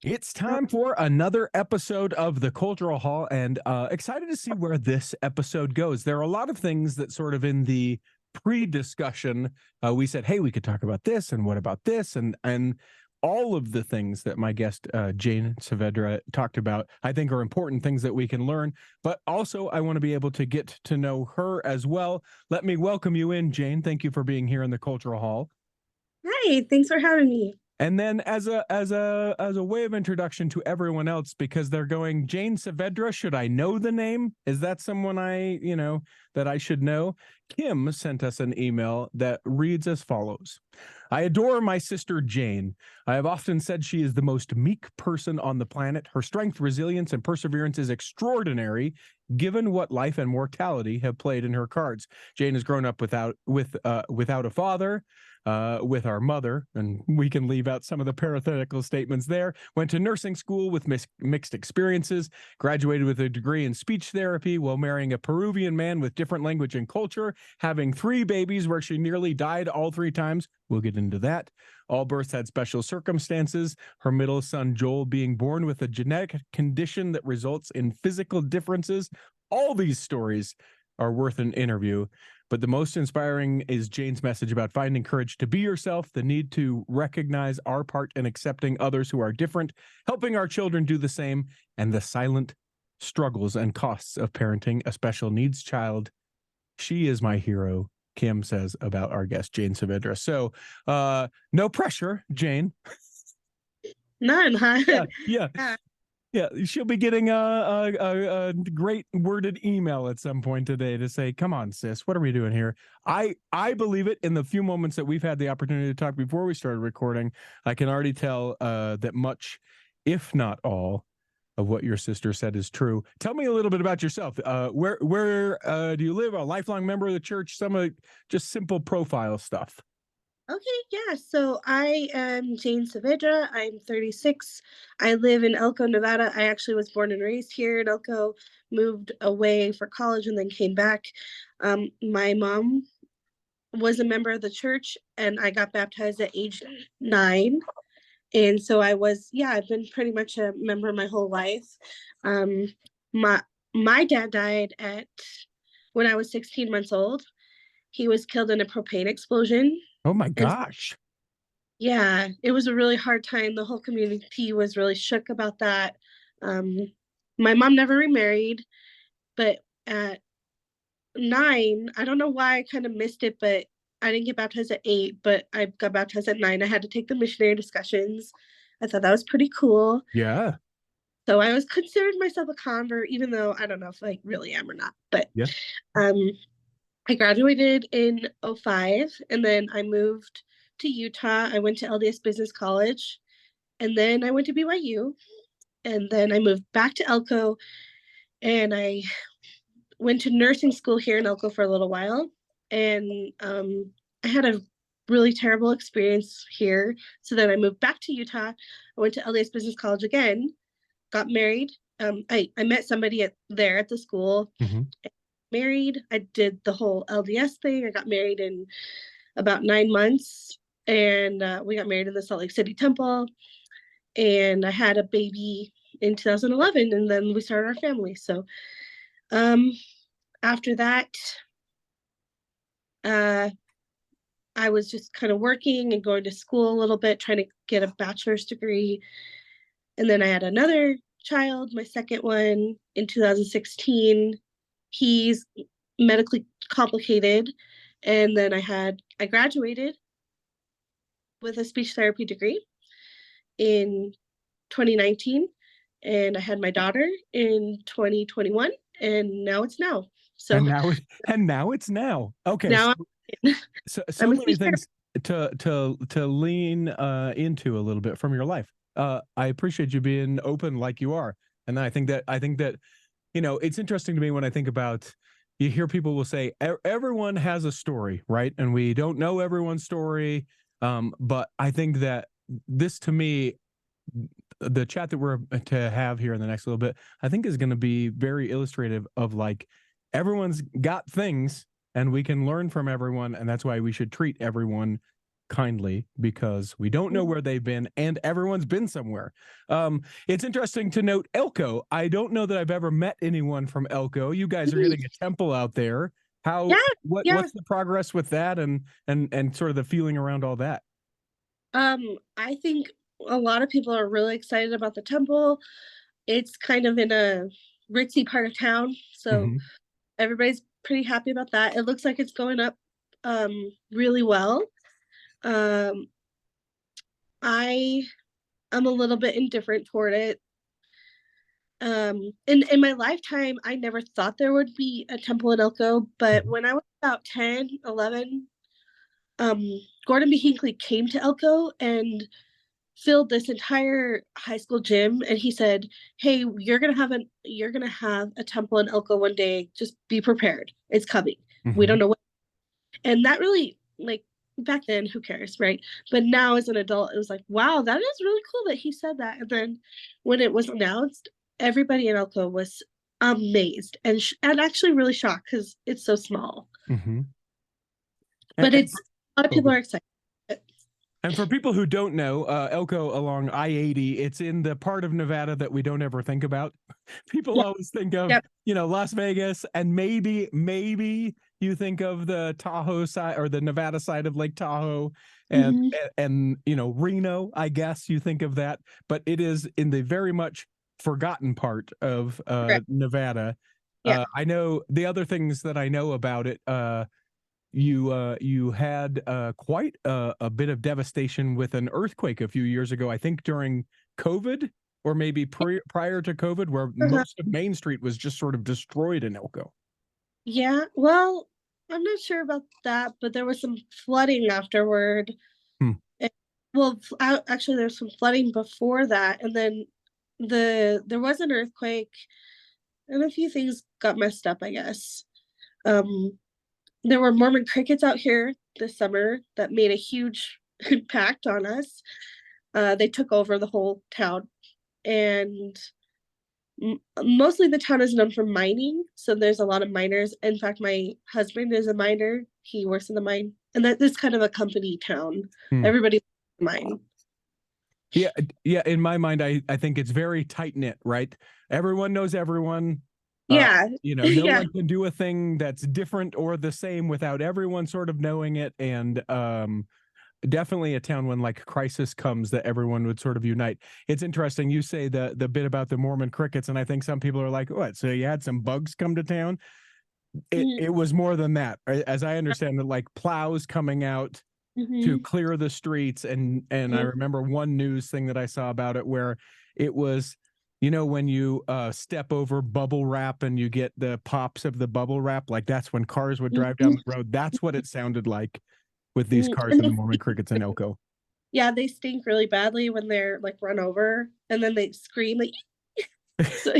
It's time for another episode of the Cultural Hall, and excited to see where this episode goes. There are a lot of things that sort of in the pre-discussion, we said, hey, we could talk about this, and what about this, and all of the things that my guest, Jane Savedra, talked about, I think are important things that we can learn, but also I want to be able to get to know her as well. Let me welcome you in, Jane. Thank you for being here in the Cultural Hall. Hi, thanks for having me. And then as a way of introduction to everyone else, because they're going, Jane Savedra, should I know the name? Is that someone that I should know? Kim sent us an email that reads as follows. I adore my sister Jane. I have often said she is the most meek person on the planet. Her strength, resilience, and perseverance is extraordinary, given what life and mortality have played in her cards. Jane has grown up without a father, with our mother, and we can leave out some of the parenthetical statements there. Went to nursing school with mixed experiences, graduated with a degree in speech therapy while marrying a Peruvian man with different language and culture, having 3 babies where she nearly died all 3 times. We'll get into that. All births had special circumstances, her middle son Joel being born with a genetic condition that results in physical differences. All these stories are worth an interview. But the most inspiring is Jane's message about finding courage to be yourself, the need to recognize our part in accepting others who are different, helping our children do the same, and the silent struggles and costs of parenting a special needs child. She is my hero, Kim says about our guest, Jane Savedra. So no pressure, Jane. None, huh? Yeah. Yeah, she'll be getting a great worded email at some point today to say, come on, sis, what are we doing here? I believe it. In the few moments that we've had the opportunity to talk before we started recording, I can already tell that much, if not all, of what your sister said is true. Tell me a little bit about yourself. Where do you live? A lifelong member of the church? Some of just simple profile stuff. Okay, yeah. So I am Jane Savedra. I'm 36. I live in Elko, Nevada. I actually was born and raised here in Elko, moved away for college and then came back. My mom was a member of the church and I got baptized at age 9. And so I've been pretty much a member my whole life. Um, my my dad died at when I was 16 months old. He was killed in a propane explosion. Oh my And gosh. yeah, it was a really hard time. The whole community was really shook about that. Um, my mom never remarried, but at 9, I don't know why I kind of missed it, but I didn't get baptized at 8, but I got baptized at 9. I had to take the missionary discussions. I thought that was pretty cool. Yeah. So I was considered myself a convert, even though I don't know if I really am or not. But Yeah. um, I graduated in '05, and then I moved to Utah. I went to LDS Business College, and then I went to BYU, and then I moved back to Elko, and I went to nursing school here in Elko for a little while, and I had a really terrible experience here. So then I moved back to Utah. I went to LDS Business College again, got married. I met somebody there at the school. Mm-hmm. Married. I did the whole LDS thing. I got married in about 9 months, and we got married in the Salt Lake City Temple. And I had a baby in 2011, and then we started our family. So um, after that, uh, I was just kind of working and going to school a little bit, trying to get a bachelor's degree. And then I had another child, my second one, in 2016. He's medically complicated. And then I graduated with a speech therapy degree in 2019. And I had my daughter in 2021. And now it's now. So And now it's now. Okay. now So I'm a many speech things therapist. to lean into a little bit from your life. I appreciate you being open like you are. And I think that it's interesting to me when I think about, you hear people will say everyone has a story, right? And we don't know everyone's story. But I think that this, to me, the chat that we're to have here in the next little bit, I think is going to be very illustrative of, like, everyone's got things and we can learn from everyone. And that's why we should treat everyone kindly because we don't know where they've been and everyone's been somewhere. It's interesting to note Elko. I don't know that I've ever met anyone from Elko. You guys are getting a temple out there. Yeah, yeah. What's the progress with that and sort of the feeling around all that? I think a lot of people are really excited about the temple. It's kind of in a ritzy part of town, so Mhm. everybody's pretty happy about that. It looks like it's going up really well. Um, I am a little bit indifferent toward it. In my lifetime, I never thought there would be a temple in Elko, but Mhm. when I was about 10, 11, Gordon B. Hinckley came to Elko and filled this entire high school gym, and he said, "Hey, you're gonna have a temple in Elko one day. Just be prepared. It's coming. We don't Mhm. know when." And that really, like, back then, who cares, right? But now as an adult, it was like, wow, that is really cool that he said that. And then when it was announced, everybody in Elko was amazed and actually really shocked because it's so small. Mhm. But And it's a lot of oh, people good. are excited. And for people who don't know, Elko along I-80, it's in the part of Nevada that we don't ever think about. People Yeah. always think of, Yep. Las Vegas, and maybe you think of the Tahoe side or the Nevada side of Lake Tahoe and Mm-hmm. Reno, I guess you think of that, but it is in the very much forgotten part of Correct. Nevada. Yeah. I know the other things that I know about it. You had quite a bit of devastation with an earthquake a few years ago. I think during COVID, or maybe prior to COVID, where Uh-huh. most of Main Street was just sort of destroyed in Elko. Yeah. Well, I'm not sure about that, but there was some flooding afterward. Hmm. And, well, actually, there's some flooding before that, and then there was an earthquake, and a few things got messed up, I guess. Um, there were Mormon crickets out here this summer that made a huge impact on us. They took over the whole town, and mostly the town is known for mining. So there's a lot of miners. In fact, my husband is a miner. He works in the mine, and that is kind of a company town. Hmm. Everybody mine. Yeah, yeah. In my mind, I think it's very tight knit, right? Everyone knows everyone. Yeah, No yeah. one can do a thing that's different or the same without everyone sort of knowing it. And definitely a town when like crisis comes that everyone would sort of unite. It's interesting. You say the bit about the Mormon crickets, and I think some people are like, "What? So you had some bugs come to town?" It was more than that, as I understand it. Like plows coming out to Mm-hmm. clear the streets, and I remember one news thing that I saw about it where it was. When you step over bubble wrap and you get the pops of the bubble wrap, like that's when cars would drive down the road. That's what it sounded like with these cars And in the Mormon crickets in Elko. yeah, they stink really badly when they're like run over, and then they scream like. So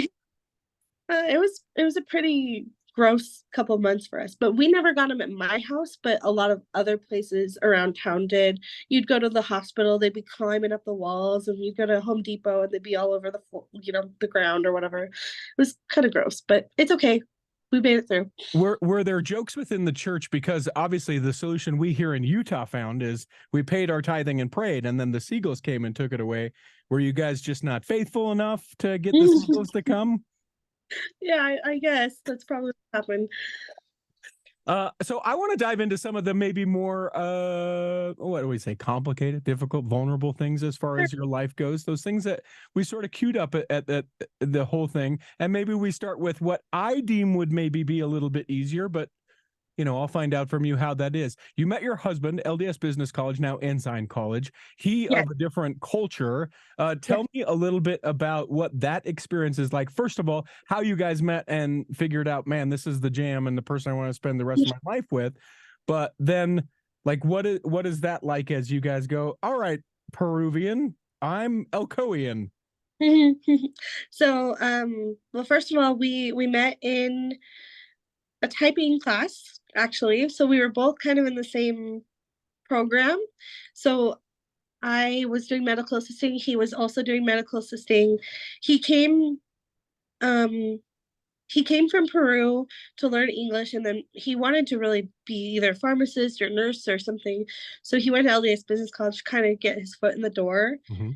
it was a pretty gross couple months for us, but we never got them at my house, but a lot of other places around town did. You'd go to the hospital, they'd be climbing up the walls, and you'd go to Home Depot and they'd be all over the ground or whatever. It was kind of gross, but it's okay. We made it through. Were there jokes within the church? Because obviously the solution we here in Utah found is we paid our tithing and prayed, and then the seagulls came and took it away. Were you guys just not faithful enough to get the seagulls to come? Yeah, I guess that's probably what happened. So I want to dive into some of the maybe more what do we say, complicated, difficult, vulnerable things as far as your life goes. Those things that we sort of queued up at the whole thing, and maybe we start with what I deem would maybe be a little bit easier, but I'll find out from you how that is. You met your husband, LDS Business College, now Ensign College. He Yeah, of a different culture. yeah. Tell me a little bit about what that experience is like. First of all, how you guys met and figured out, man, this is the jam and the person I want to spend the rest of my life with. But then, like, what is that like as you guys go, all right, Peruvian, I'm Elkoian. So, well, first of all, we met in a typing class, actually. So we were both kind of in the same program. So I was doing medical assisting. He was also doing medical assisting. He came, um, he came from Peru to learn English, and then he wanted to really be either a pharmacist or nurse or something. So he went to LDS Business College to kind of get his foot in the door. Mm-hmm.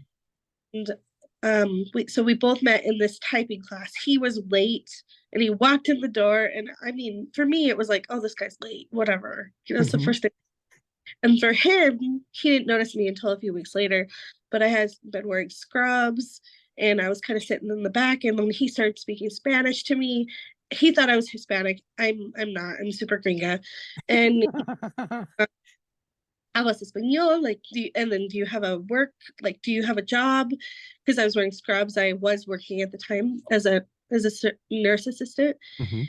And we both met in this typing class. He was late and he walked in the door. And I mean, for me, it was like, oh, this guy's late, whatever. That's the Mm-hmm. first thing. And for him, he didn't notice me until a few weeks later. But I had been wearing scrubs and I was kind of sitting in the back. And when he started speaking Spanish to me, he thought I was Hispanic. I'm not. I'm super gringa. And hablas español, like, and then do you have a work, like, do you have a job? Because I was wearing scrubs. I was working at the time as a nurse assistant. Mm-hmm.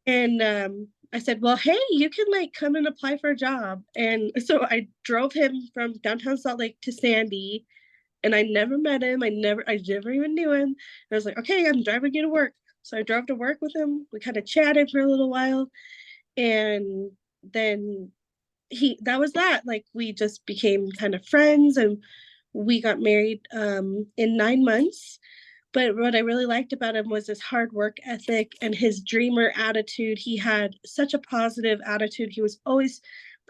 And I said, well, hey, you can like come and apply for a job. And so I drove him from downtown Salt Lake to Sandy, and I never met him. I never even knew him. And I was like, okay, I'm driving you to work. So I drove to work with him. We kind of chatted for a little while. And then that was that. Like, we just became kind of friends, and we got married in 9 months. But what I really liked about him was his hard work ethic and his dreamer attitude. He had such a positive attitude. He was always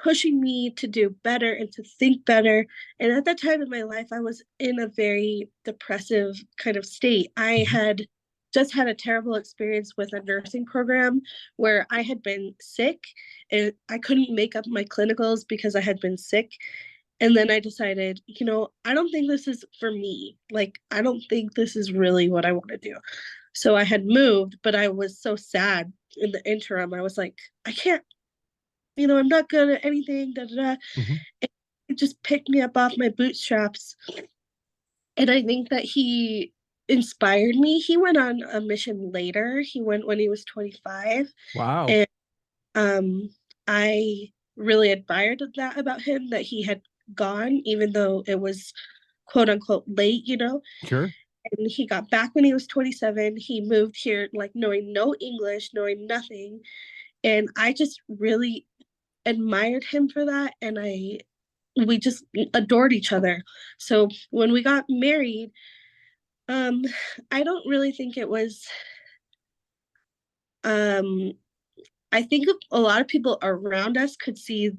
pushing me to do better and to think better. And at that time in my life, I was in a very depressive kind of state. I Mm-hmm. had just had a terrible experience with a nursing program where I had been sick and I couldn't make up my clinicals because I had been sick. And then I decided, I don't think this is for me. Like, I don't think this is really what I want to do. So I had moved, but I was so sad in the interim. I was like, I can't, I'm not good at anything. Da, da, da. Mm-hmm. It just picked me up off my bootstraps. And I think that he inspired me. He went on a mission later. He went when he was 25. Wow. And I really admired that about him, that he had gone, even though it was quote unquote late. Sure. And he got back when he was 27. He moved here like knowing no English, knowing nothing. And I just really admired him for that. And we just adored each other. So when we got married, um, I don't really think it was, um, I think a lot of people around us could see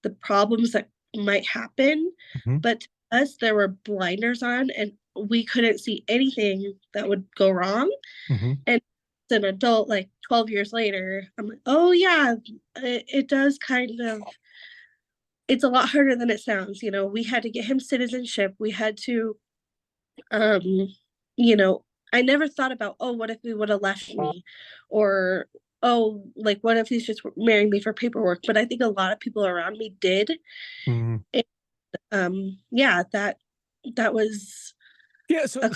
the problems that might happen, Mm-hmm. but to us, there were blinders on and we couldn't see anything that would go wrong. Mm-hmm. And as an adult, like 12 years later, I'm like, oh, yeah, it does kind of, it's a lot harder than it sounds. We had to get him citizenship. We had to, um, I never thought about, oh, what if he would have left me? Or, oh, like, what if he's just marrying me for paperwork? But I think a lot of people around me did. Mm-hmm. And, yeah, that was Yeah, so a,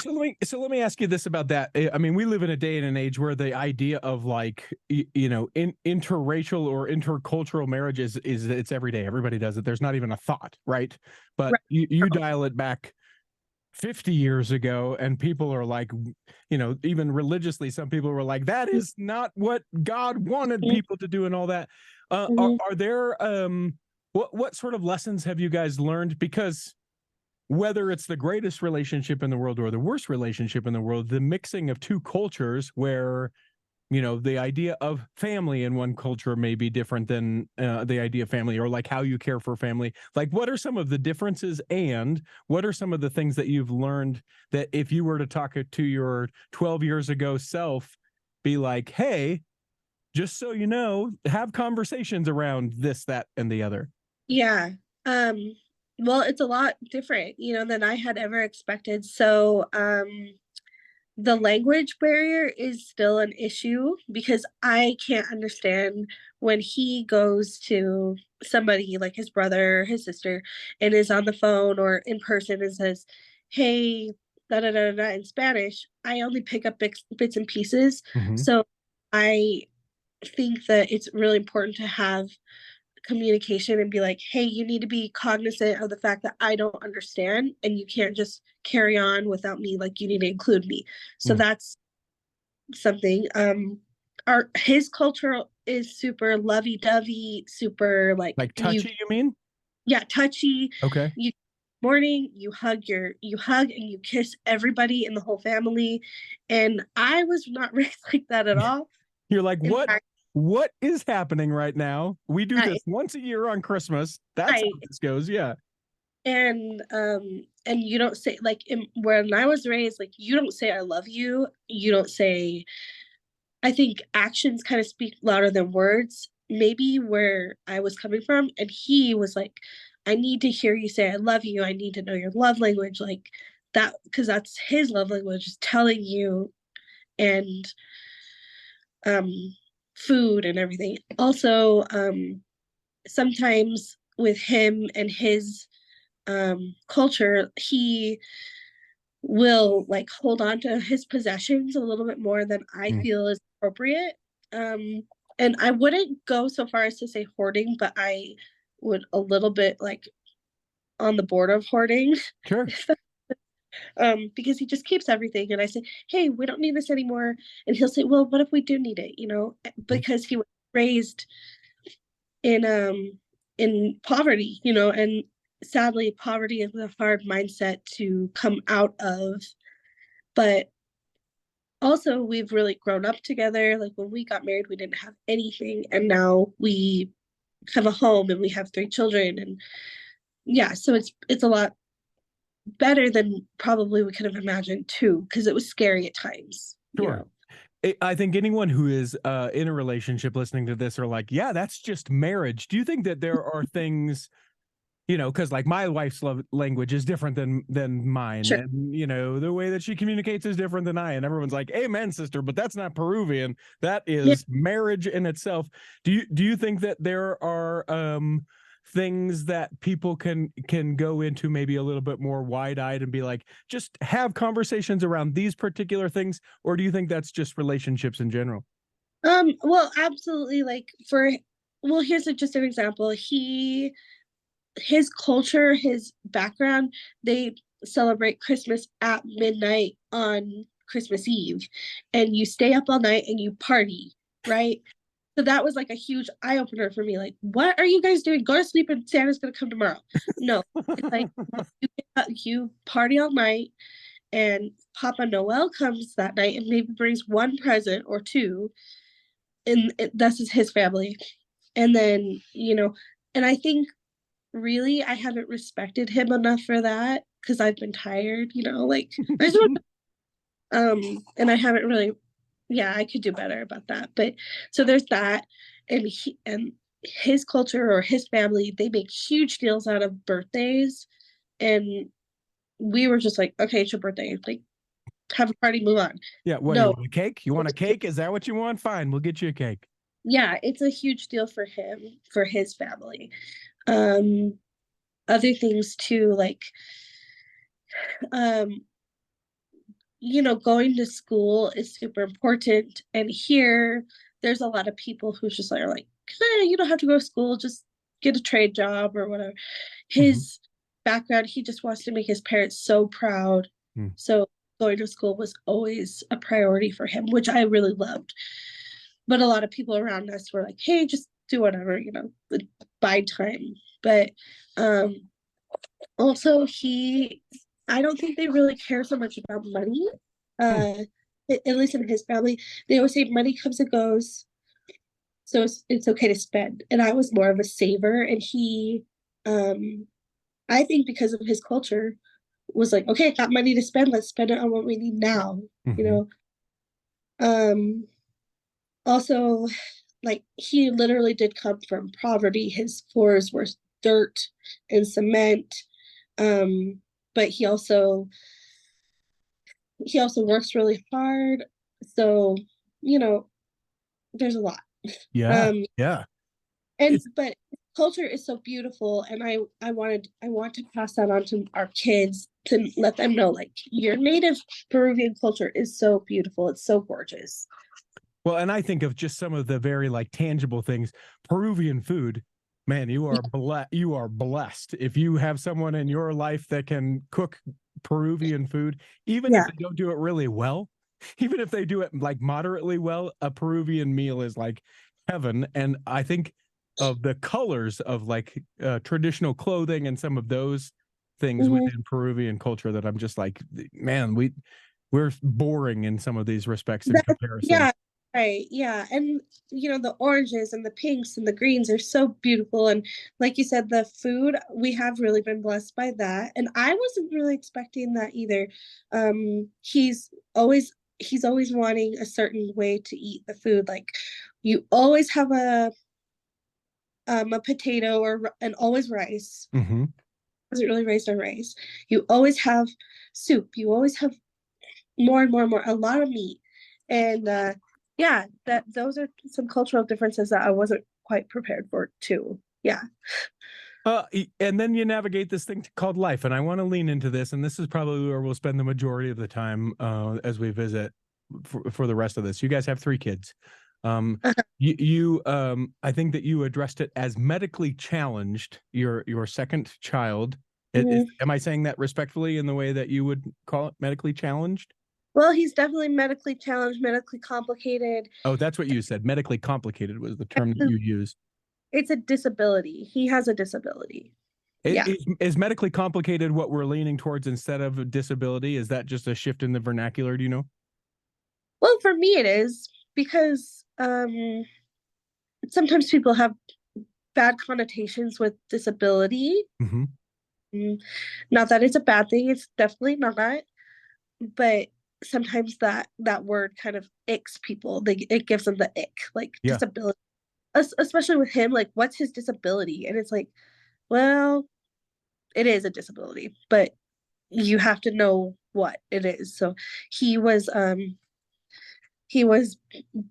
let me ask you this about that. I mean, we live in a day and an age where the idea of like interracial or intercultural marriage is it's every day. Everybody does it. There's not even a thought, right? But right. you dial it back 50 years ago and people are like, even religiously, some people were like, that is not what God wanted people to do and all that. Mhm. Are there what sort of lessons have you guys learned? Because whether it's the greatest relationship in the world or the worst relationship in the world, the mixing of two cultures where, the idea of family in one culture may be different than the idea of family, or like how you care for family. Like, what are some of the differences and what are some of the things that you've learned that if you were to talk to your 12 years ago self, be like, hey, just so you know, have conversations around this, that, and the other. Yeah. Um, well, it's a lot different, than I had ever expected. So, the language barrier is still an issue because I can't understand when he goes to somebody like his brother, his sister, and is on the phone or in person and says, hey, da da da da in Spanish. I only pick up bits and pieces. Mm-hmm. So I think that it's really important to have communication and be like, hey, you need to be cognizant of the fact that I don't understand and you can't just carry on without me. Like, you need to include me. So Mm. that's something. His culture is super lovey-dovey, super like Like you touchy, you mean? yeah, touchy. Okay. You morning, you hug and you kiss everybody in the whole family. And I was not raised like that at all. You're like, In what? fact, What is happening right now? We do I, this once a year on Christmas. That's I how this goes. Yeah. and you don't say like when I was raised, like you don't say I love you. You don't say, I think actions kind of speak louder than words, maybe where I was coming from. And he was like, I need to hear you say I love you. I need to know your love language, like that, because that's his love language, is telling you. And um food and everything. Also, sometimes with him and his culture, he will like hold on to his possessions a little bit more than I Mm. feel is appropriate. And I wouldn't go so far as to say hoarding, but I would a little bit like on the border of hoarding. Sure. Because he just keeps everything. And I say, hey, we don't need this anymore. And he'll say, well, what if we do need it? Mm. Because he was raised in poverty, and sadly poverty is a hard mindset to come out of. But also we've really grown up together. Like when we got married, we didn't have anything, and now we have a home and we have 3 children. And yeah, so it's a lot better than probably we could have imagined too, because it was scary at times. Sure. I think anyone who is in a relationship listening to this are like, yeah, that's just marriage. Do you think that there are things, because like my wife's love language is different than mine, Sure. and the way that she communicates is different than I, and everyone's like, amen, sister, but that's not Peruvian. That Yeah. is marriage in itself. Do you think that there are things that people can go into maybe a little bit more wide-eyed and be like, just have conversations around these particular things, or do you think that's just relationships in general? Well, absolutely. Like well, here's just an example. His culture, his background, they celebrate Christmas at midnight on Christmas Eve, and you stay up all night and you party, right? So that was like a huge eye opener for me. Like, what are you guys doing? Go to sleep and Santa's gonna come tomorrow. No, it's like you party all night, and Papa Noel comes that night and maybe brings one present or two, and this is his family. And then, and I think really I haven't respected him enough for that because I've been tired, like I just and I haven't really, yeah, I could do better about that. But so there's that. And his culture or his family, they make huge deals out of birthdays. And we were just like, okay, it's your birthday. Like, have a party, move on. Yeah, what, you No, want a cake? You want a cake? Is that what you want? Fine, we'll get you a cake. yeah, it's a huge deal for him, for his family. Um, Other things too, like um, going to school is super important. And here, there's a lot of people who just are like, hey, you don't have to go to school, just get a trade job or whatever. Mhm. His background, he just wants to make his parents so proud. Mm. So going to school was always a priority for him, which I really loved. But a lot of people around us were like, hey, just do whatever, buy time. But um also, I don't think they really care so much about money. Mm. Uh, at least in his family, they always say money comes and goes, so it's okay to spend. And I was more of a saver, and um, I think because of his culture, was like, okay, I got money to spend. Let's spend it on what we need now. You Mhm. know. Um, Also, like he literally did come from poverty. His floors were dirt and cement. Um, but he also works really hard. So, you know, there's a lot. Yeah, Um, yeah. and It's but culture is so beautiful, and I want to pass that on to our kids to let them know, like, your native Peruvian culture is so beautiful. It's so gorgeous. Well, and I think of just some of the very like tangible things. Peruvian food, man, you are blessed if you have someone in your life that can cook Peruvian food, even if Yeah. they don't do it really well, even if they do it like moderately well, a Peruvian meal is like heaven. And I think of the colors of like traditional clothing and some of those things within Peruvian culture that I'm just like, man, we're boring in some of these respects in comparison. Yeah, right. Yeah. And the oranges and the pinks and the greens are so beautiful. And like you said, the food, we have really been blessed by that. And I wasn't really expecting that either. He's always wanting a certain way to eat the food. Like you always have a potato and always rice. Mm-hmm. Wasn't really raised on rice. You always have soup. You always have more and more and more, a lot of meat. And yeah, those are some cultural differences that I wasn't quite prepared for too. Yeah. And then you navigate this thing called life, and I want to lean into this, and this is probably where we'll spend the majority of the time as we visit for the rest of this. You guys have 3 kids. I think that you addressed it as medically challenged. Your second child. Am I saying that respectfully in the way that you would call it, medically challenged? Well, he's definitely medically challenged, medically complicated. Oh, that's what you said. Medically complicated was the term that you used. It's a disability. He has a disability. Yeah. Is medically complicated what we're leaning towards instead of a disability? Is that just a shift in the vernacular? Do you know? Well, for me it is, because sometimes people have bad connotations with disability. Not that it's a bad thing, it's definitely not, but sometimes that word kind of icks people. It gives them the ick, like disability. Especially with him, like, what's his disability? And it's like, well, it is a disability, but you have to know what it is. So he was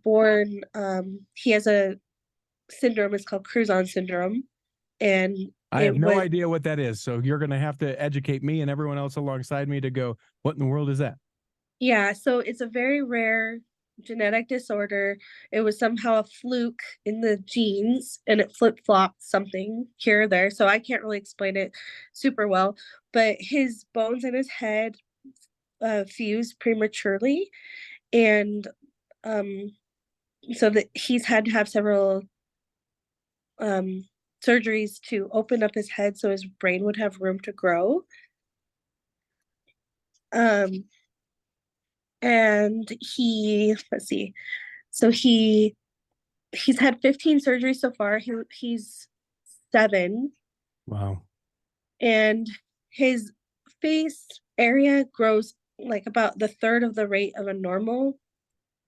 born, he has a syndrome, it's called Crouzon Syndrome. And I have no idea what that is. So you're going to have to educate me and everyone else alongside me to go, what in the world is that? Yeah, so it's a very rare genetic disorder. It was somehow a fluke in the genes, and it flip-flopped something here or there. So I can't really explain it super well, but his bones in his head fused prematurely. And so that he's had to have several surgeries to open up his head so his brain would have room to grow. And let's see, so he's had 15 surgeries so far. He's 7. Wow. And his face area grows like about the third of the rate of a normal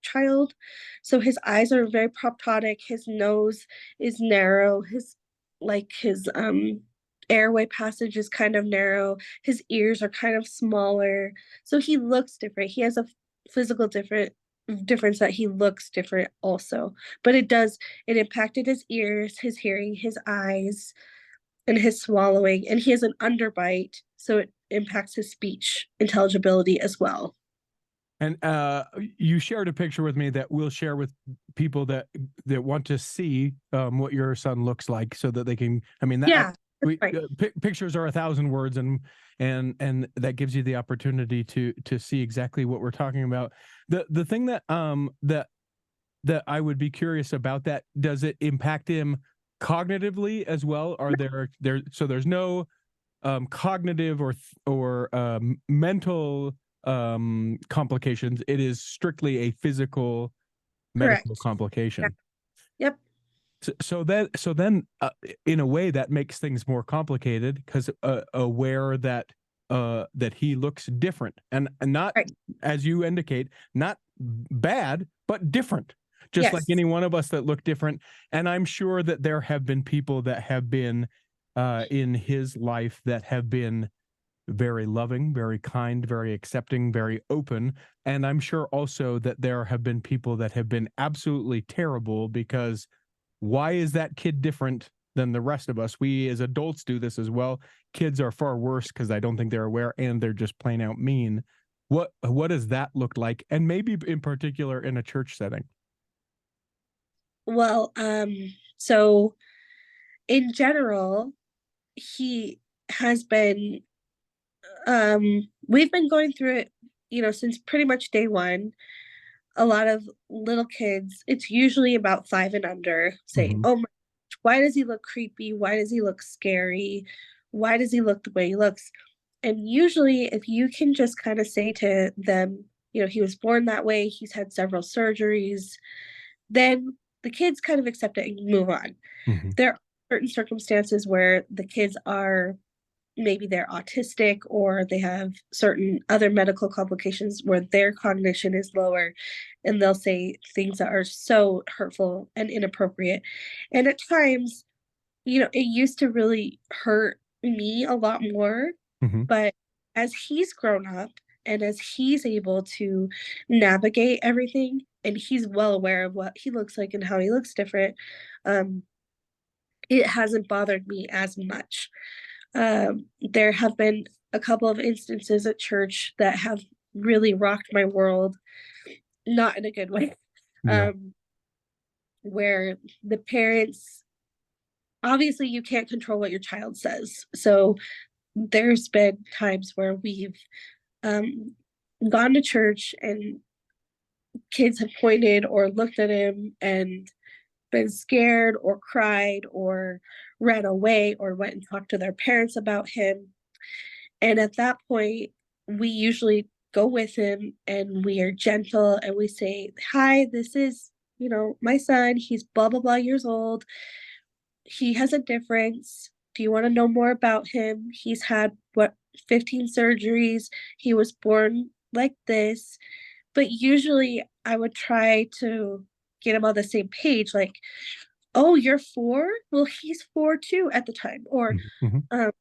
child. So his eyes are very proptotic, his nose is narrow, his airway passage is kind of narrow, his ears are kind of smaller. So he looks different. He has a physical difference that he looks different also. But it impacted his ears, his hearing, his eyes, and his swallowing. And he has an underbite, so it impacts his speech intelligibility as well. And you shared a picture with me that we'll share with people that want to see what your son looks like, so that they can. I mean, pictures are 1,000 words, and that gives you the opportunity to see exactly what we're talking about. The thing that that I would be curious about, that does it impact him cognitively as well? Are there's no cognitive or mental complications? It is strictly a physical medical complication. Yep. So then in a way that makes things more complicated, because aware that he looks different, and not, as you indicate, not bad, but different, just like any one of us that look different. And I'm sure that there have been people that have been in his life that have been very loving, very kind, very accepting, very open. And I'm sure also that there have been people that have been absolutely terrible, because why is that kid different than the rest of us? We as adults do this as well. Kids are far worse, because I don't think they're aware, and they're just plain out mean. What does that look like? And maybe in particular in a church setting? Well, so in general, he has been we've been going through it, since pretty much day one. A lot of little kids, it's usually about 5 and under, say, oh my gosh, why does he look creepy? Why does he look scary? Why does he look the way he looks? And usually, if you can just kind of say to them, he was born that way, he's had several surgeries, then the kids kind of accept it and move on. Mm-hmm. There are certain circumstances where the kids are, maybe they're autistic or they have certain other medical complications where their cognition is lower, and they'll say things that are so hurtful and inappropriate. And at times, it used to really hurt me a lot more, Mm-hmm. but as he's grown up and as he's able to navigate everything and he's well aware of what he looks like and how he looks different, um, it hasn't bothered me as much. There have been a couple of instances at church that have really rocked my world, not in a good way, Yeah. um, where the parents, obviously, you can't control what your child says. So there's been times where we've um, gone to church and kids have pointed or looked at him and been scared or cried or ran away or went and talked to their parents about him. And at that point, we usually go with him and we are gentle and we say, "Hi, this is, my son. He's blah, blah, blah years old. He has a difference. Do you want to know more about him? He's had 15 surgeries. He was born like this." But usually I would try to get him on the same page, like, "Oh, you're 4? Well, he's 4 too," at the time. Or, Mm-hmm. um,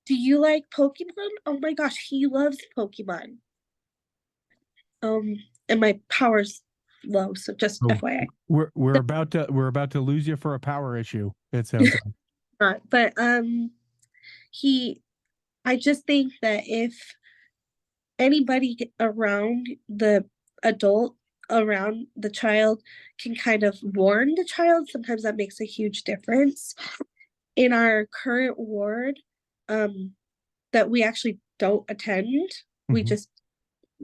"Do you like Pokemon? Oh my gosh, he loves Pokemon." Um, and my power's low, so just Oh, FYI. we're about to lose you for a power issue. It sounds like. But he I just think that if anybody around the adult, around the child, can kind of warn the child, sometimes that makes a huge difference. In our current ward, that we actually don't attend, we Mm-hmm. just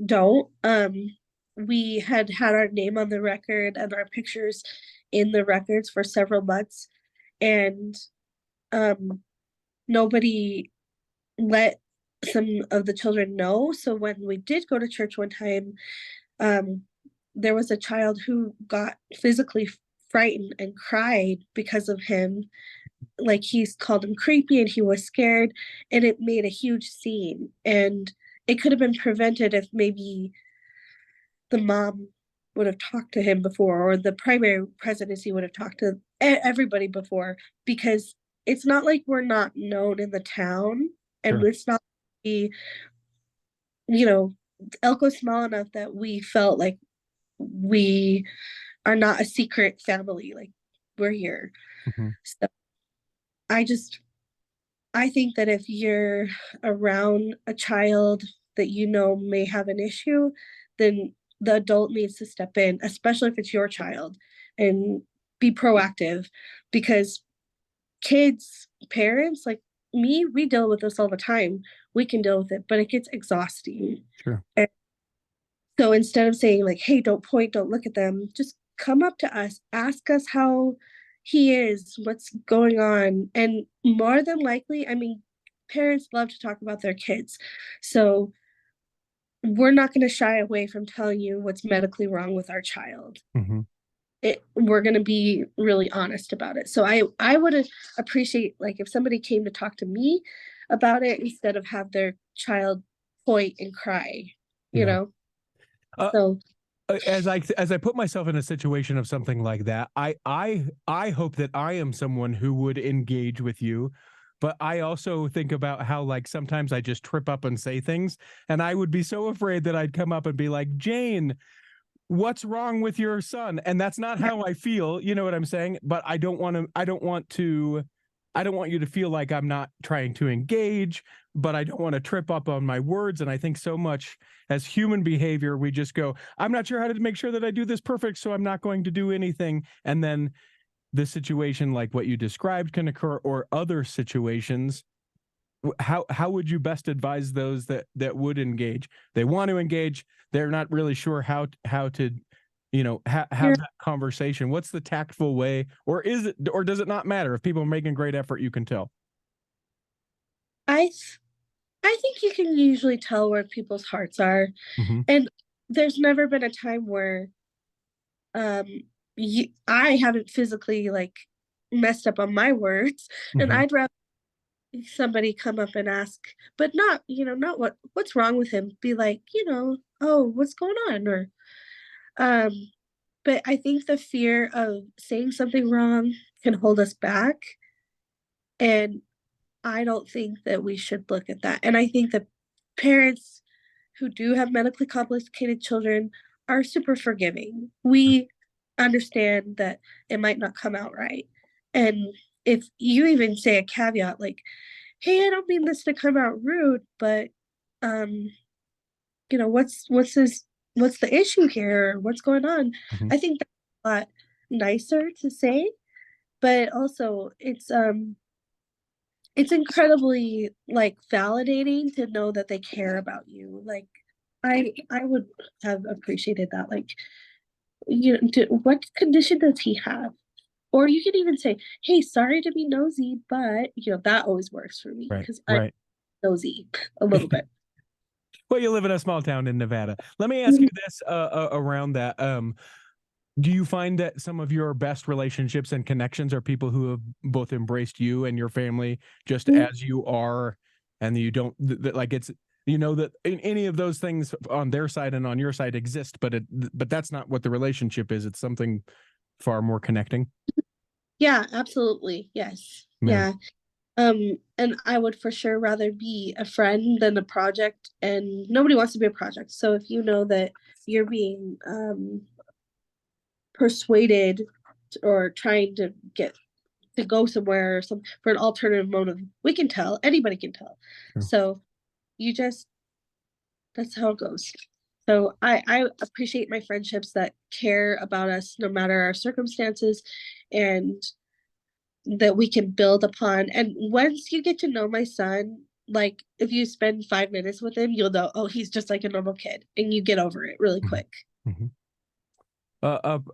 don't. We had our name on the record and our pictures in the records for several months, and um, nobody let some of the children know. So when we did go to church one time, um, there was a child who got physically frightened and cried because of him. Like, he's called him creepy and he was scared, and it made a huge scene. And it could have been prevented if maybe the mom would have talked to him before, or the primary presidency would have talked to everybody before, because it's not like we're not known in the town, and Sure. it's not the, you know Elko's small enough that we felt like we are not a secret family, like, we're here. Mm-hmm. So I just I think that if you're around a child that may have an issue, then the adult needs to step in, especially if it's your child, and be proactive, because kids, parents like me, we deal with this all the time. We can deal with it, but it gets exhausting. Sure. And so instead of saying, like, "Hey, don't point, don't look at them," just come up to us, ask us how he is, what's going on. And more than likely, I mean, parents love to talk about their kids. So we're not going to shy away from telling you what's medically wrong with our child. Mm-hmm. We're going to be really honest about it. So I would appreciate, like, if somebody came to talk to me about it instead of have their child point and cry, you Yeah. know? Uh, So as I put myself in a situation of something like that, I hope that I am someone who would engage with you, but I also think about how, like, sometimes I just trip up and say things, and I would be so afraid that I'd come up and be like, "Jane, what's wrong with your son?" And that's not how I feel, you know what I'm saying? But I don't want you to feel like I'm not trying to engage, but I don't want to trip up on my words. And I think so much as human behavior, we just go, "I'm not sure how to make sure that I do this perfect, so I'm not going to do anything." And then the situation like what you described can occur, or other situations. How would you best advise those that would engage? They want to engage, they're not really sure how to have yeah, that conversation. What's the tactful way, or does it not matter if people are making great effort, you can tell? I I think you can usually tell where people's hearts are, Hmm. and there's never been a time where um I haven't physically like messed up on my words, and Hmm. I'd rather somebody come up and ask, but not, not what's wrong with him, be like, oh, what's going on, or um but I think the fear of saying something wrong can hold us back, and I don't think that we should look at that. And I think that parents who do have medically complicated children are super forgiving. We understand that it might not come out right. And if you even say a caveat like, hey, I don't mean this to come out rude, but um, what's the issue here? What's going on? Hmm. I think that's a lot nicer to say, but also it's incredibly like validating to know that they care about you. Like I would have appreciated that. Like, what condition does he have? Or you can even say, "Hey, sorry to be nosy, but that always works for me Right, because I'm right. nosy a little bit." Well, you live in a small town in Nevada. Let me ask Mhm. you this around that. Do you find that some of your best relationships and connections are people who have both embraced you and your family just as you are, and you don't like it's that any of those things on their side and on your side exist, but that's not what the relationship is. It's something far more connecting. Yeah, absolutely. Yes. Yeah. Yeah. And I would for sure rather be a friend than a project, and nobody wants to be a project. So if you know that you're being persuaded or trying to get to go somewhere or some for an alternative motive, we can tell. Anybody can tell. Sure. So you just that's how it goes. So I appreciate my friendships that care about us no matter our circumstances, and that we can build upon. And once you get to know my son, like if you spend 5 minutes with him, you'll know, oh, he's just like a normal kid, and you get over it really Mhm. quick. Mhm.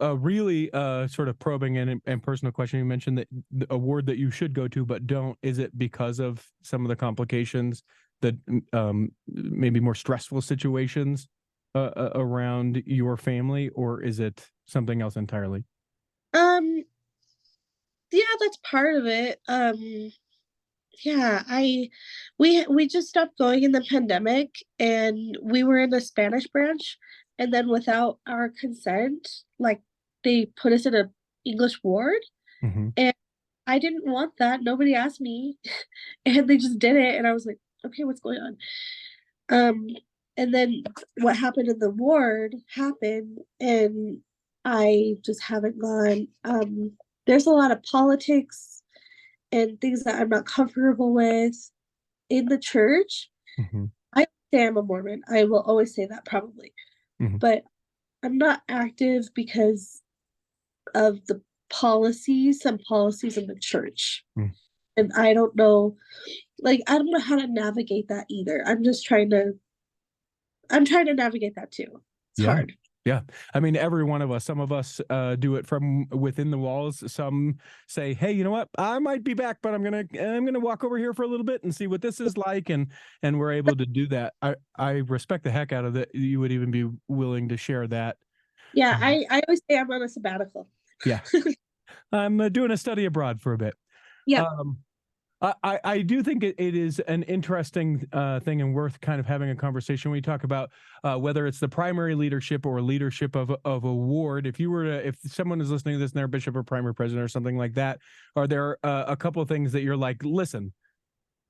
A really sort of probing and personal question. You mentioned that a ward that you should go to but don't. Is it because of some of the complications that maybe more stressful situations around your family, or is it something else entirely? Um, yeah, that's part of it. Yeah, we just stopped going in the pandemic, and we were in the Spanish branch, and then without our consent, like they put us in a English ward, Hmm. and I didn't want that. Nobody asked me, and they just did it, and I was like, okay, what's going on? Um, and then what happened in the ward happened, and I just haven't gone. There's a lot of politics and things that I'm not comfortable with in the church. Hmm. I say I'm a Mormon. I will always say that probably, Hmm. but I'm not active because of the some policies in the church. Hmm. And I don't know, like, I don't know how to navigate that either. I'm trying to navigate that too. It's Yeah. hard. Yeah. I mean, every one of us, some of us do it from within the walls. Some say, hey, you know what? I might be back, but I'm gonna walk over here for a little bit and see what this is like. And we're able to do that. I respect the heck out of that. You would even be willing to share that. Yeah, Um, I always say I'm on a sabbatical. yeah. I'm doing a study abroad for a bit. Yep. Um, I do think it is an interesting thing and worth kind of having a conversation when we talk about whether it's the primary leadership or leadership of a ward. If someone is listening to this and they're a bishop or primary president or something like that, are there a couple of things that you're like, listen,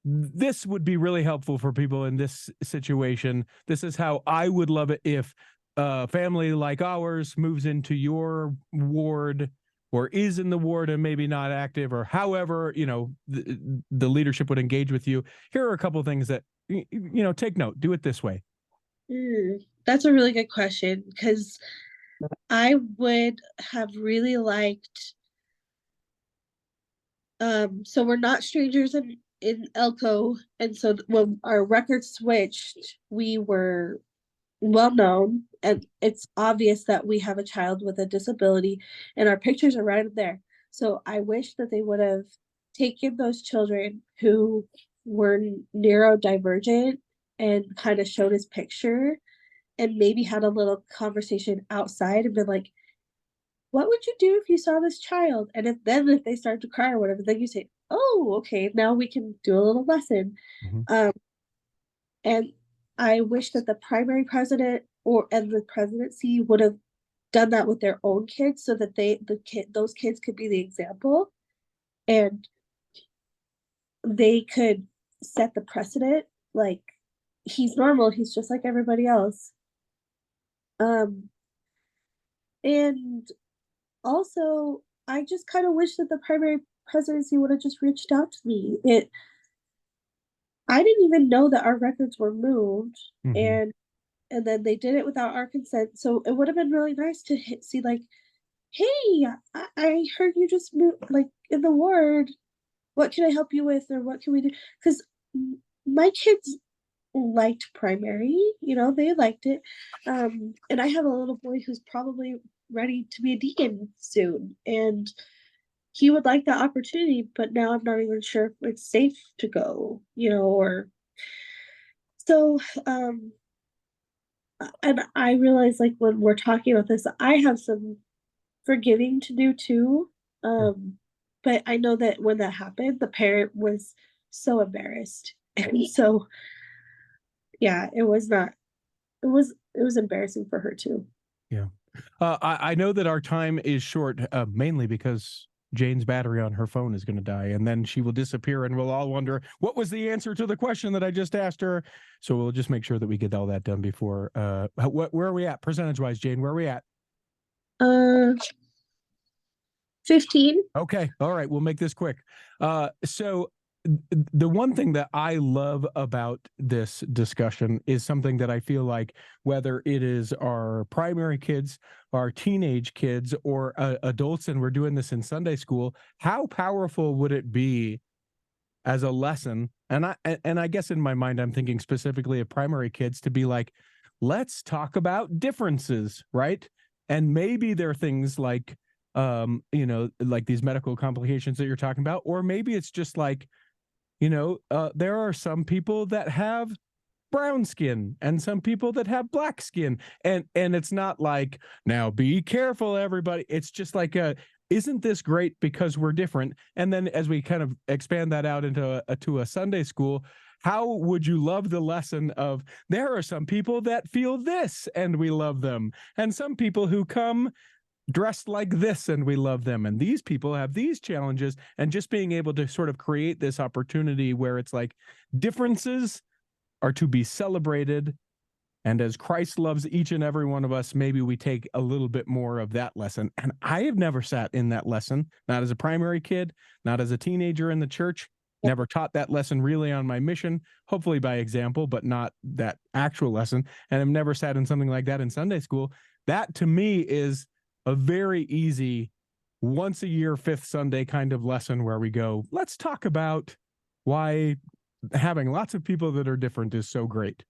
this would be really helpful for people in this situation. This is how I would love it if a family like ours moves into your ward or is in the ward and maybe not active, or however, the leadership would engage with you. Here are a couple of things that, take note, do it this way. That's a really good question because I would have really liked so we're not strangers in Elko, and so when our records switched, we were well known, and it's obvious that we have a child with a disability, and our pictures are right up there. So I wish that they would have taken those children who were neurodivergent and kind of showed his picture and maybe had a little conversation outside and been like, what would you do if you saw this child? And if they start to cry or whatever, then you say, oh, okay, now we can do a little lesson. Mhm. Um, and I wish that the primary president and the presidency would have done that with their own kids so that those kids could be the example and they could set the precedent. Like, he's normal, he's just like everybody else. Um, and also, I just kind of wish that the primary presidency would have just reached out to me. I didn't even know that our records were moved, Mhm. and then they did it without our consent. So it would have been really nice to see like, hey, I heard you just moved like in the ward. What can I help you with, or what can we do? Because my kids liked primary, they liked it. And I have a little boy who's probably ready to be a deacon soon, and he would like the opportunity, but now I'm not even sure if it's safe to go, or so. And I realize, like, when we're talking about this, I have some forgiving to do too. Sure. But I know that when that happened, the parent was so embarrassed. And so, yeah, it was embarrassing for her too. Yeah. I know that our time is short, mainly because Jane's battery on her phone is going to die, and then she will disappear, and we'll all wonder what was the answer to the question that I just asked her. So we'll just make sure that we get all that done before. Where are we at percentage wise, Jane? Where are we at? Uh, 15. Okay. All right. We'll make this quick. So the one thing that I love about this discussion is something that I feel like whether it is our primary kids, our teenage kids, or adults, and we're doing this in Sunday school, how powerful would it be as a lesson? And I guess in my mind, I'm thinking specifically of primary kids to be like, let's talk about differences, right? And maybe there are things like like these medical complications that you're talking about, or maybe it's just like, there are some people that have brown skin and some people that have black skin, and it's not like, now be careful everybody, it's just like, isn't this great because we're different? And then as we kind of expand that out into to a Sunday school, how would you love the lesson of, there are some people that feel this and we love them, and some people who come dressed like this and we love them, and these people have these challenges, and just being able to sort of create this opportunity where it's like differences are to be celebrated, and as Christ loves each and every one of us, maybe we take a little bit more of that lesson. And I have never sat in that lesson, not as a primary kid, not as a teenager in the church, never taught that lesson really on my mission, hopefully by example, but not that actual lesson. And I've never sat in something like that in Sunday school. That to me is a very easy once a year, fifth Sunday kind of lesson where we go, let's talk about why having lots of people that are different is so great.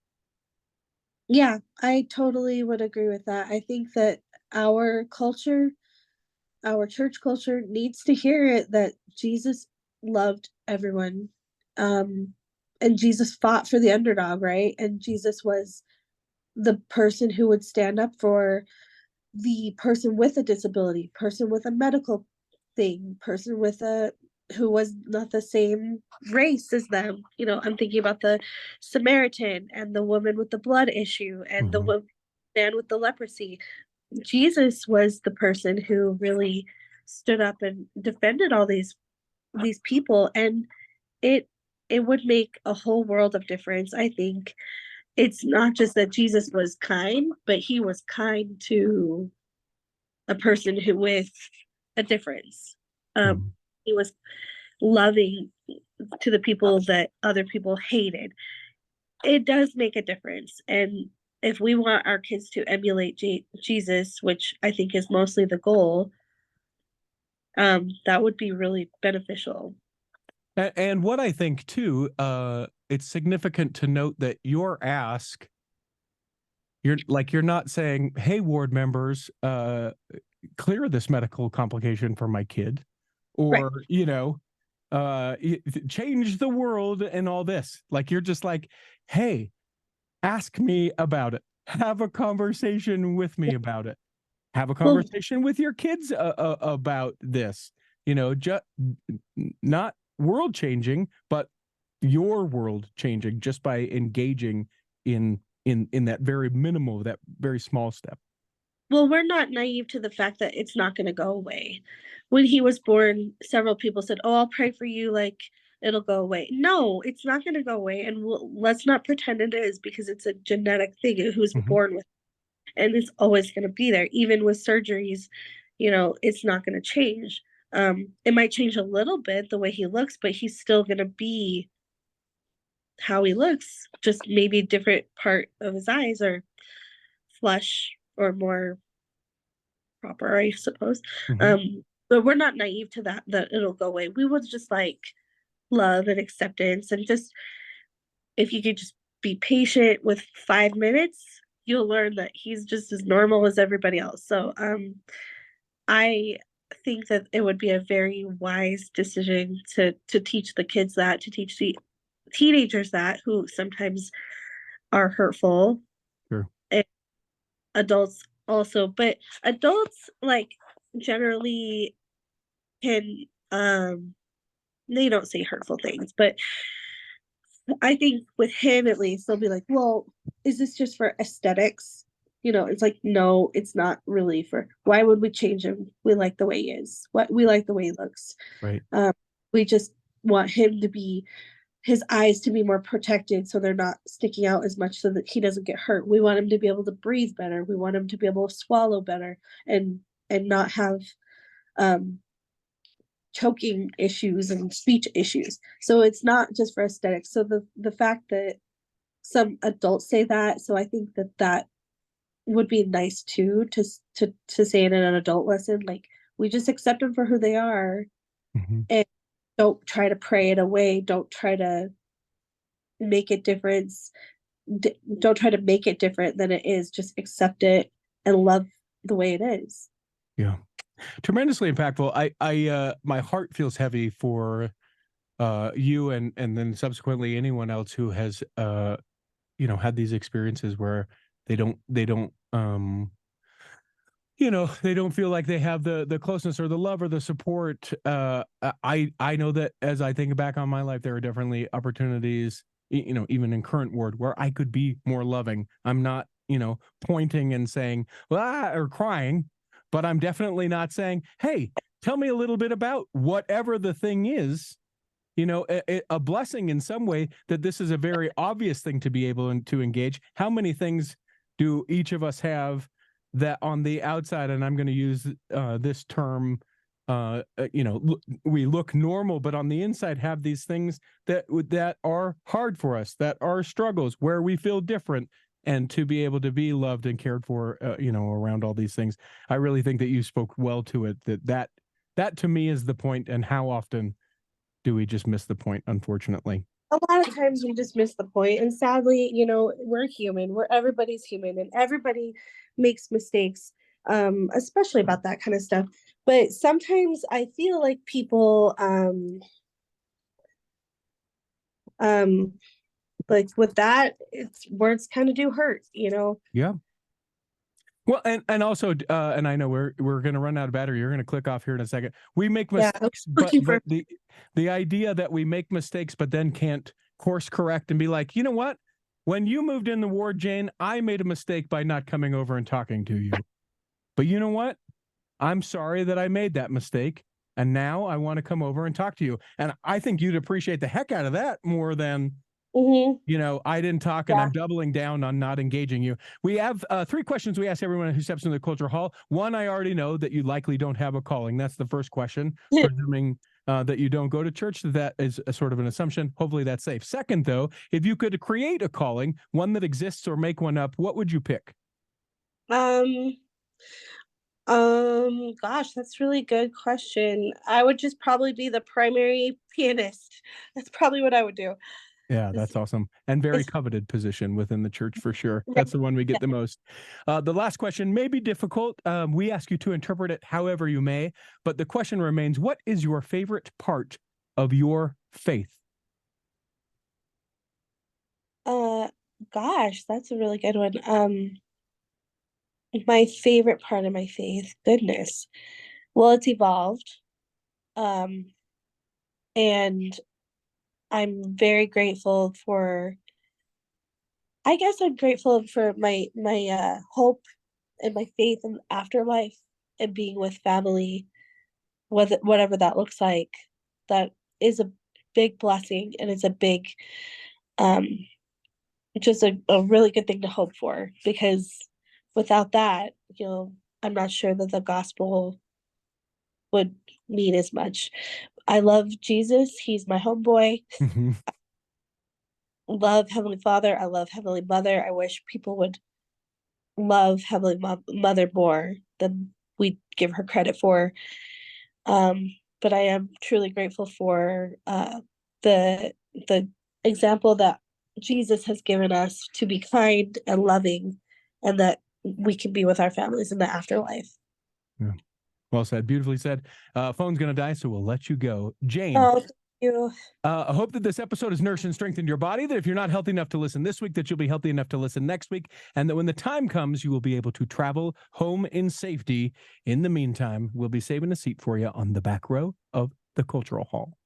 Yeah, I totally would agree with that. I think that our culture, our church culture needs to hear it, that Jesus loved everyone. Um, and Jesus fought for the underdog, right? And Jesus was the person who would stand up for the person with a disability, person with a medical thing, person with a who was not the same race as them. I'm thinking about the Samaritan and the woman with the blood issue and the Mhm. man with the leprosy. Jesus was the person who really stood up and defended all these people, and it it would make a whole world of difference. I think it's not just that Jesus was kind, but he was kind to a person who with a difference. Mhm. He was loving to the people that other people hated. It does make a difference. And if we want our kids to emulate Jesus, which I think is mostly the goal, that would be really beneficial. And what I think too, it's significant to note that your ask, you're not saying, "Hey, ward members, clear this medical complication for my kid," Right. or change the world and all this. Like, you're just like, hey, ask me about it. Have a conversation with me about it. Have a Well, conversation with your kids about this. Not world changing, but your world changing just by engaging in that very minimal, that very small step. well, we're not naive to the fact that it's not gonna go away. When he was born, several people said, "Oh, I'll pray for you, like, it'll go away." No, it's not gonna go away, and let's not pretend it is because it's a genetic thing, who's Mm-hmm. born with, and it's always gonna be there. Even with surgeries, it's not gonna change. It might change a little bit the way he looks, but he's still gonna be how he looks, just maybe a different part of his eyes or flesh or more proper, I suppose. Mm-hmm. But we're not naive to that it'll go away. We would just like love and acceptance and just if you could just be patient with 5 minutes, you'll learn that he's just as normal as everybody else. So I think that it would be a very wise decision to teach the kids that, to teach the teenagers that who sometimes are hurtful Sure. and adults also, but adults like generally can they don't say hurtful things, but I think with him at least they'll be like, well, is this just for aesthetics? It's like, no, it's not really for why would we change him? We like the way he is. What we like the way he looks. Right. We just want him to be his eyes to be more protected so they're not sticking out as much so that he doesn't get hurt. We want him to be able to breathe better. We want him to be able to swallow better and not have um choking issues and speech issues. So it's not just for aesthetics. So the fact that some adults say that, so I think that would be nice too to say it in an adult lesson. Like we just accept them for who they are Mm-hmm. and don't try to pray it away. Don't try to make it difference. Don't try to make it different than it is. Just accept it and love the way it is. Yeah. Tremendously impactful. My heart feels heavy for you and then subsequently anyone else who has had these experiences where they don't feel like they have the closeness or the love or the support. I know that as I think back on my life, there are definitely opportunities, even in current ward where I could be more loving. I'm not, pointing and saying, or crying, but I'm definitely not saying, hey, tell me a little bit about whatever the thing is, a blessing in some way that this is a very obvious thing to be able to engage. How many things do each of us have that on the outside, and I'm going to use this term, we look normal, but on the inside have these things that are hard for us, that are struggles where we feel different, and to be able to be loved and cared for, around all these things. I really think that you spoke well to it. That to me is the point, and how often do we just miss the point, unfortunately? A lot of times we just miss the point, and sadly, we're human. Everybody's human, and everybody makes mistakes, especially about that kind of stuff. But sometimes I feel like people, um, like with that, it's words kind of do hurt. Yeah. Well, and also, and I know we're going to run out of battery. You're going to click off here in a second. We make Yeah, mistakes, but looking for. the idea that we make mistakes, but then can't course correct and be like, you know what? When you moved in the ward, Jane, I made a mistake by not coming over and talking to you. But you know what? I'm sorry that I made that mistake, and now I want to come over and talk to you. And I think you'd appreciate the heck out of that more than, I didn't talk and Yeah. I'm doubling down on not engaging you. We have 3 questions we ask everyone who steps into the culture hall. One, I already know that you likely don't have a calling. That's the first question, presuming that you don't go to church. That is a sort of an assumption. Hopefully that's safe. Second, though, if you could create a calling, one that exists or make one up, what would you pick? Um, gosh, that's really good question. I would just probably be the primary pianist. That's probably what I would do. Yeah, It's, that's awesome. And very it's coveted position within the church for sure. yeah, That's the one we get the most. The last question may be difficult. We ask you to interpret it however you may, but the question remains, what is your favorite part of your faith? Gosh, that's a really good one. My favorite part of my faith, goodness. Well, it's evolved. Um, and I'm very grateful for, I guess I'm grateful for my hope and my faith in the afterlife and being with family, whatever that looks like. That is a big blessing, and it's a big um just a really good thing to hope for, because without that, I'm not sure that the gospel would mean as much. I love Jesus. He's my homeboy. Mm-hmm. Love Heavenly Father. I love Heavenly Mother. I wish people would love Heavenly Mother more than we give her credit for. But I am truly grateful for the the example that Jesus has given us to be kind and loving, and that we can be with our families in the afterlife. Yeah. Well said. Beautifully said. Phone's going to die, so we'll let you go. Jane, Oh, thank you. I hope that this episode has nourished and strengthened your body, that if you're not healthy enough to listen this week, that you'll be healthy enough to listen next week, and that when the time comes, you will be able to travel home in safety. In the meantime, we'll be saving a seat for you on the back row of the Cultural Hall.